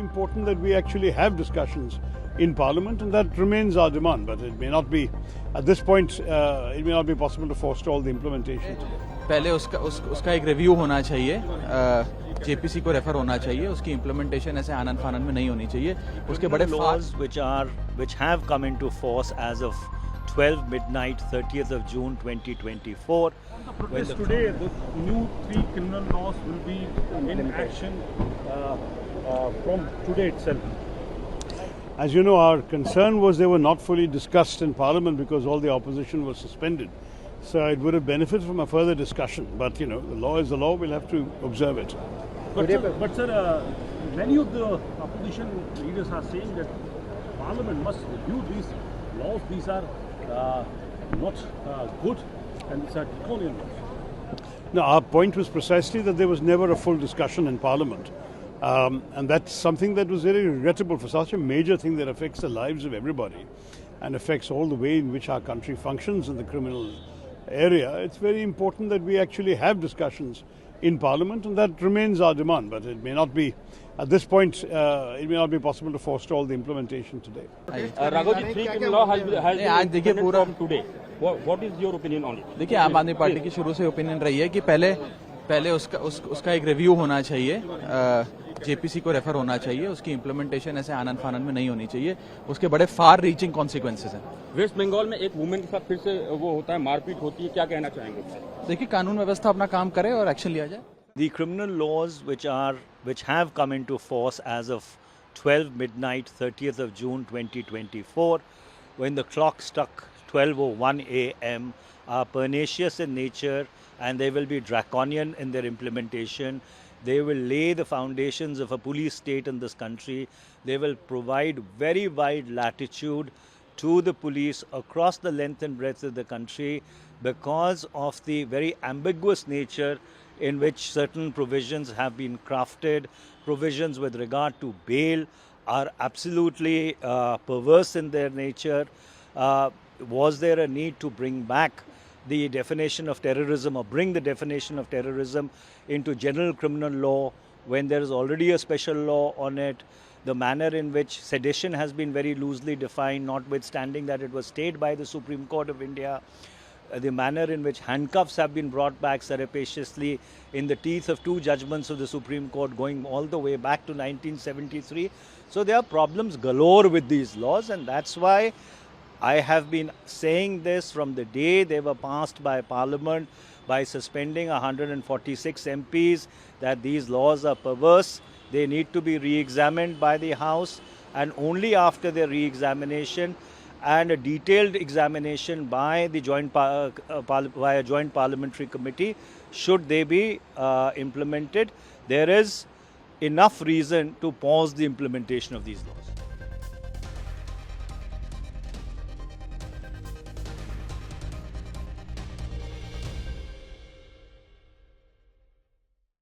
important that we actually have discussions in Parliament, and that remains our demand. But it may not be, at this point, it may not be possible to forestall the implementation. पहले उसका एक review होना चाहिए, JPC को refer होना चाहिए, उसकी implementation ऐसे आनन फानन में नहीं होनी चाहिए. उसके बड़े laws which have come into force as of 12 midnight 30th of June 2024. Today the new 3 criminal laws will be in action from today itself. As you know, our concern was they were not fully discussed in Parliament because all the opposition was suspended. So it would have benefited from a further discussion. But, you know, the law is the law. We'll have to observe it. But sir, many of the opposition leaders are saying that Parliament must review these laws. These are not good, and these are draconian laws. No, our point was precisely that there was never a full discussion in Parliament. And that's something that was very regrettable for such a major thing that affects the lives of everybody and affects all the way in which our country functions in the criminal area. It's very important that we actually have discussions in Parliament, and that remains our demand. But it may not be, at this point, it may not be possible to forestall the implementation today. Raghavji, 3 criminal law has been suspended from today. What is your opinion on it? देखिए, आम आदमी party की शुरू से opinion रही है कि पहले उसका एक रिव्यू होना चाहिए, जेपीसी को रेफर होना चाहिए, उसकी इम्प्लीमेंटेशन ऐसे आनन फानन में नहीं होनी चाहिए. उसके बड़े फार रीचिंग कॉन्सिक्वेंसेस हैं. वेस्ट बंगाल में एक वुमेन के साथ फिर से वो होता है, मारपीट होती है, क्या कहना चाहेंगे? देखिए, कानून व्यवस्था अपना काम करे और एक्शन लिया जाए. The criminal laws which have come into force as of 12 midnight 30th of June 2024, when the clock struck 12:01 a.m., are pernicious in nature, and they will be draconian in their implementation. They will lay the foundations of a police state in this country. They will provide very wide latitude to the police across the length and breadth of the country because of the very ambiguous nature in which certain provisions have been crafted. Provisions with regard to bail are absolutely perverse in their nature. Was there a need to bring back the definition of terrorism, or bring the definition of terrorism into general criminal law when there is already a special law on it? The manner in which sedition has been very loosely defined, notwithstanding that it was stayed by the Supreme Court of India. The manner in which handcuffs have been brought back surreptitiously in the teeth of 2 judgments of the Supreme Court going all the way back to 1973. So there are problems galore with these laws, and that's why I have been saying this from the day they were passed by Parliament by suspending 146 MPs, that these laws are perverse. They need to be re-examined by the House, and only after their re-examination and a detailed examination by the joint parliamentary committee should they be implemented. There is enough reason to pause the implementation of these laws.